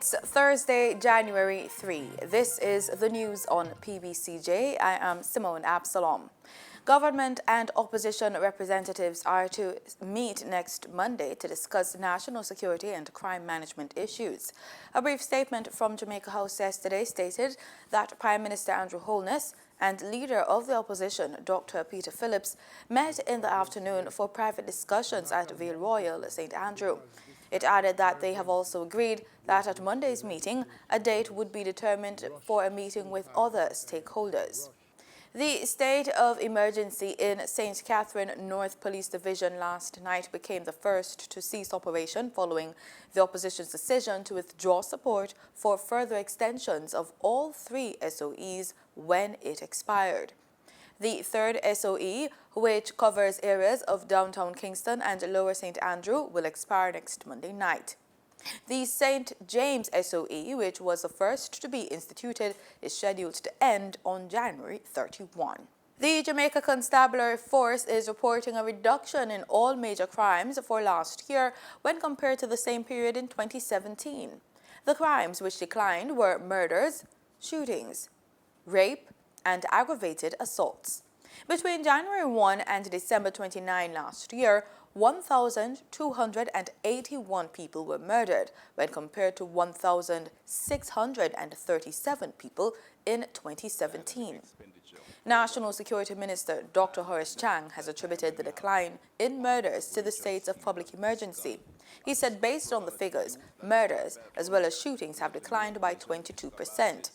It's Thursday, January 3. This is the news on PBCJ. I am Simone Absalom. Government and opposition representatives are to meet next Monday to discuss national security and crime management issues. A brief statement from Jamaica House yesterday stated that Prime Minister Andrew Holness and leader of the opposition, Dr. Peter Phillips, met in the afternoon for private discussions at Vale Royal, St. Andrew. It added that they have also agreed that at Monday's meeting, a date would be determined for a meeting with other stakeholders. The state of emergency in St. Catherine North Police Division last night became the first to cease operation following the opposition's decision to withdraw support for further extensions of all three SOEs when it expired. The third SOE, which covers areas of downtown Kingston and Lower St. Andrew, will expire next Monday night. The St. James SOE, which was the first to be instituted, is scheduled to end on January 31. The Jamaica Constabulary Force is reporting a reduction in all major crimes for last year when compared to the same period in 2017. The crimes which declined were murders, shootings, rape, and aggravated assaults. Between January 1 and December 29 last year, 1,281 people were murdered when compared to 1,637 people in 2017. National Security Minister Dr. Horace Chang has attributed the decline in murders to the state of public emergency. He said based on the figures, murders as well as shootings have declined by 22%.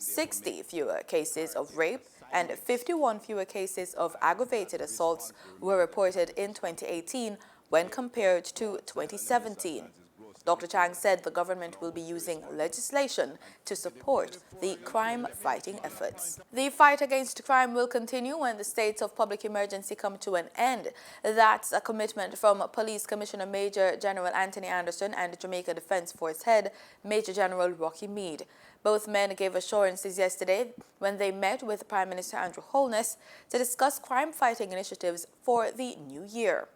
60 fewer cases of rape and 51 fewer cases of aggravated assaults were reported in 2018 when compared to 2017. Dr. Chang said the government will be using legislation to support the crime-fighting efforts. The fight against crime will continue when the states of public emergency come to an end. That's a commitment from Police Commissioner Major General Anthony Anderson and Jamaica Defence Force Head Major General Rocky Meade. Both men gave assurances yesterday when they met with Prime Minister Andrew Holness to discuss crime-fighting initiatives for the new year.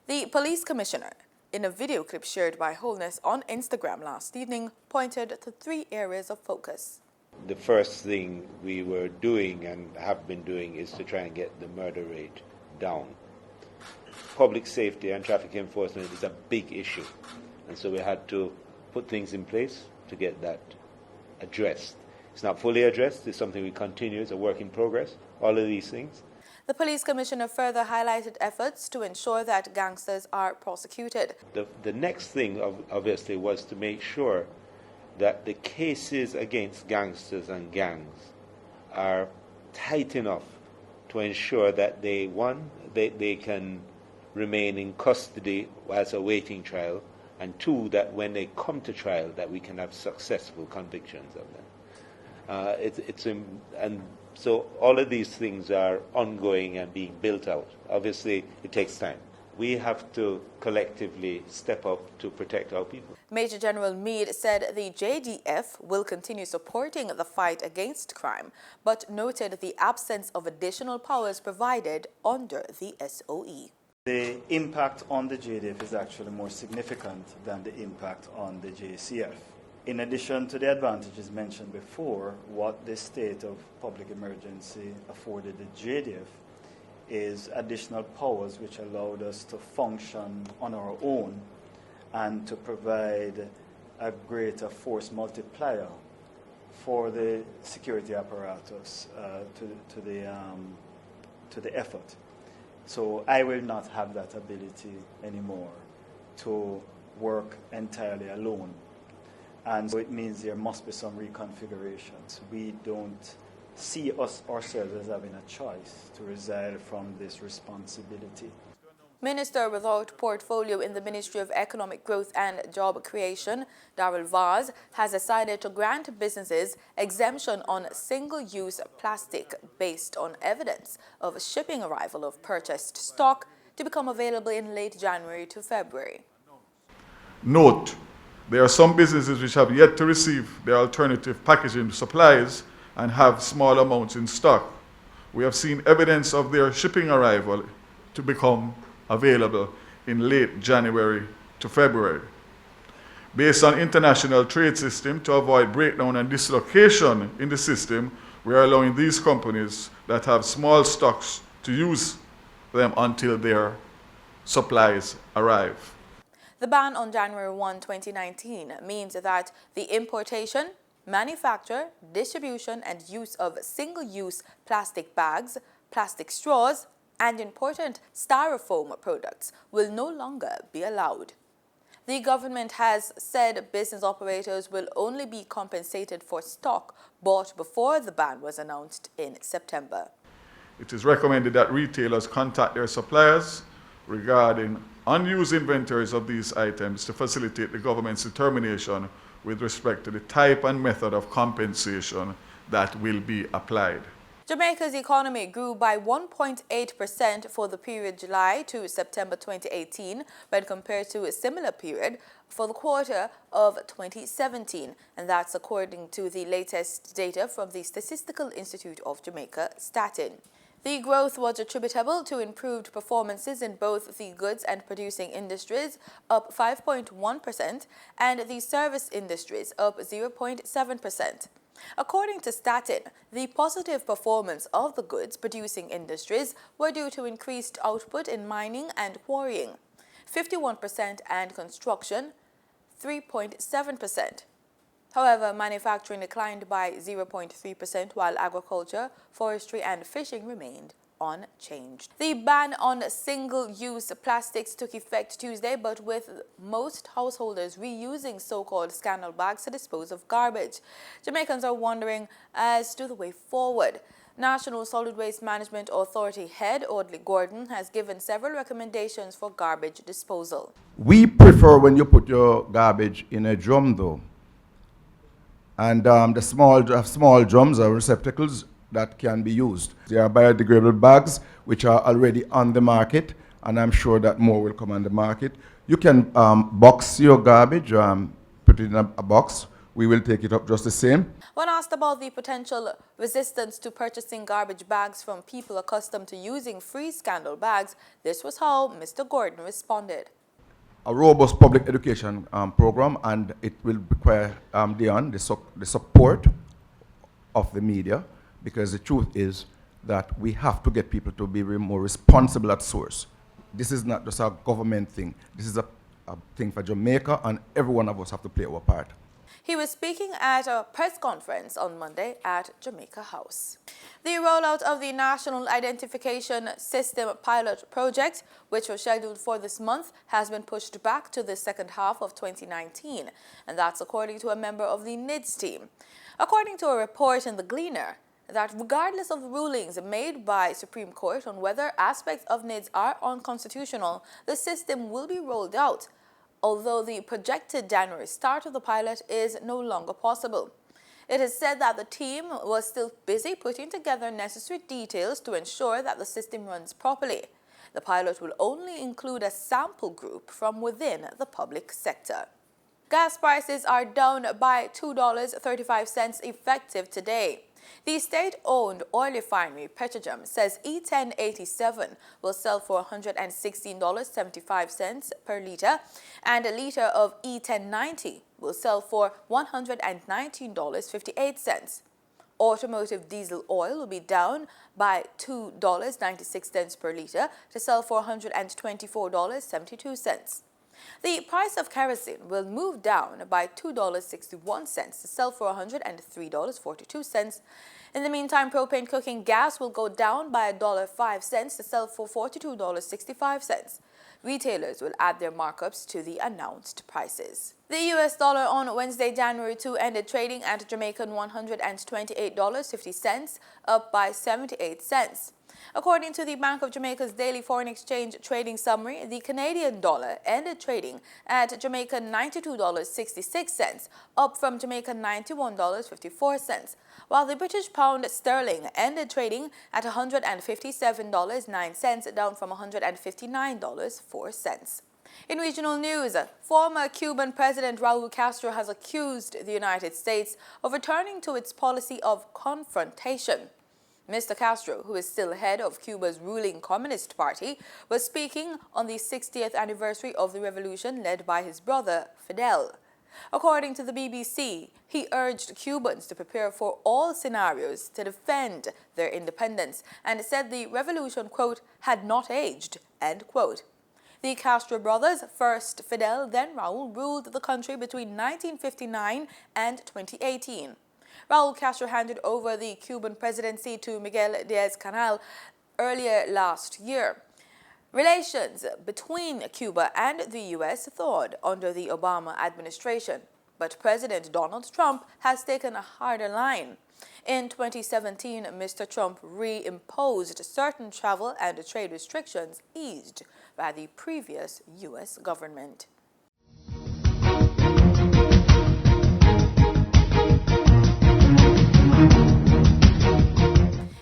The police commissioner, in a video clip shared by Holness on Instagram last evening, pointed to three areas of focus. The first thing we were doing and have been doing is to try and get the murder rate down. Public safety and traffic enforcement is a big issue, and so we had to put things in place to get that addressed. It's not fully addressed. It's something we continue. It's a work in progress. All of these things. The police commissioner further highlighted efforts to ensure that gangsters are prosecuted. The next thing, obviously, was to make sure that the cases against gangsters and gangs are tight enough to ensure that they can remain in custody as awaiting trial, and two, that when they come to trial, that we can have successful convictions of them. And so all of these things are ongoing and being built out. Obviously, it takes time. We have to collectively step up to protect our people. Major General Meade said the JDF will continue supporting the fight against crime, but noted the absence of additional powers provided under the SOE. The impact on the JDF is actually more significant than the impact on the JCF. In addition to the advantages mentioned before, what the state of public emergency afforded the JDF is additional powers which allowed us to function on our own and to provide a greater force multiplier for the security apparatus to the effort. So I will not have that ability anymore to work entirely alone. And so it means there must be some reconfigurations. We don't see ourselves as having a choice to resile from this responsibility. Minister without portfolio in the Ministry of Economic Growth and Job Creation, Darrell Vaz, has decided to grant businesses exemption on single-use plastic based on evidence of shipping arrival of purchased stock to become available in late January to February. Note, there are some businesses which have yet to receive their alternative packaging supplies and have small amounts in stock. We have seen evidence of their shipping arrival to become available in late January to February. Based on international trade system, to avoid breakdown and dislocation in the system, we are allowing these companies that have small stocks to use them until their supplies arrive. The ban on January 1, 2019 means that the importation, manufacture, distribution, and use of single-use plastic bags, plastic straws, and important styrofoam products will no longer be allowed. The government has said business operators will only be compensated for stock bought before the ban was announced in September. It is recommended that retailers contact their suppliers regarding unused inventories of these items to facilitate the government's determination with respect to the type and method of compensation that will be applied. Jamaica's economy grew by 1.8% for the period July to September 2018 when compared to a similar period for the quarter of 2017, and that's according to the latest data from the Statistical Institute of Jamaica, Statin. The growth was attributable to improved performances in both the goods and producing industries, up 5.1%, and the service industries, up 0.7%. According to Statin, the positive performance of the goods producing industries were due to increased output in mining and quarrying, 51%, and construction, 3.7%. However, manufacturing declined by 0.3%, while agriculture, forestry, and fishing remained unchanged. The ban on single-use plastics took effect Tuesday, but with most householders reusing so-called scandal bags to dispose of garbage, Jamaicans are wondering as to the way forward. National Solid Waste Management Authority head Audley Gordon has given several recommendations for garbage disposal. We prefer when you put your garbage in a drum, though. And the small drums are receptacles that can be used. There are biodegradable bags which are already on the market, and I'm sure that more will come on the market. You can box your garbage, put it in a box. We will take it up just the same. When asked about the potential resistance to purchasing garbage bags from people accustomed to using free scandal bags, this was how Mr. Gordon responded. A robust public education program, and it will require the support of the media, because the truth is that we have to get people to be more responsible at source. This is not just a government thing. This is a thing for Jamaica, and every one of us have to play our part. He was speaking at a press conference on Monday at Jamaica House. The rollout of the National Identification System pilot project, which was scheduled for this month, has been pushed back to the second half of 2019, and that's according to a member of the NIDS team. According to a report in The Gleaner, that regardless of the rulings made by Supreme Court on whether aspects of NIDS are unconstitutional, the system will be rolled out, although the projected January start of the pilot is no longer possible. It is said that the team was still busy putting together necessary details to ensure that the system runs properly. The pilot will only include a sample group from within the public sector. Gas prices are down by $2.35 effective today. The state-owned oil refinery Petrojam says E1087 will sell for $116.75 per litre, and a litre of E1090 will sell for $119.58. Automotive diesel oil will be down by $2.96 per litre to sell for $124.72. The price of kerosene will move down by $2.61 to sell for $103.42. In the meantime, propane cooking gas will go down by $1.05 to sell for $42.65. Retailers will add their markups to the announced prices. The US dollar on Wednesday, January 2, ended trading at Jamaican $128.50, up by 78 cents. According to the Bank of Jamaica's daily foreign exchange trading summary, the Canadian dollar ended trading at Jamaican $92.66, up from Jamaican $91.54, while the British pound sterling ended trading at $157.09, down from $159.04. In regional news, former Cuban President Raul Castro has accused the United States of returning to its policy of confrontation. Mr. Castro, who is still head of Cuba's ruling Communist Party, was speaking on the 60th anniversary of the revolution led by his brother, Fidel. According to the BBC, he urged Cubans to prepare for all scenarios to defend their independence and said the revolution, quote, had not aged, end quote. The Castro brothers, first Fidel, then Raul, ruled the country between 1959 and 2018. Raul Castro handed over the Cuban presidency to Miguel Diaz-Canel earlier last year. Relations between Cuba and the U.S. thawed under the Obama administration, but President Donald Trump has taken a harder line. In 2017, Mr. Trump reimposed certain travel and trade restrictions eased by the previous U.S. government.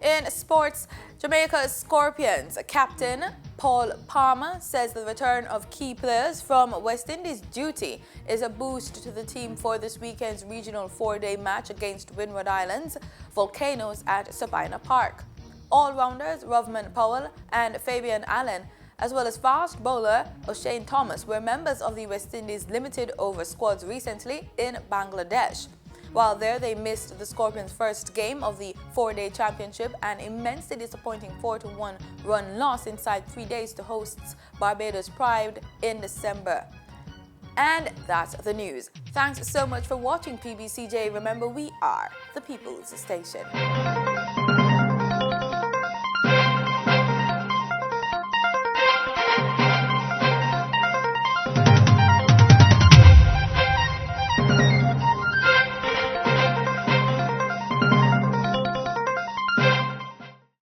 In sports, Jamaica's Scorpions captain Paul Palmer says the return of key players from West Indies duty is a boost to the team for this weekend's regional four-day match against Windward Islands Volcanoes at Sabina Park. All-rounders Rovman Powell and Fabian Allen, as well as fast bowler O'Shane Thomas, were members of the West Indies limited over squads recently in Bangladesh. While there, they missed the Scorpions' first game of the four-day championship, an immensely disappointing 4-1 run loss inside 3 days to hosts Barbados Pride in December. And that's the news. Thanks so much for watching PBCJ. Remember, we are the People's Station.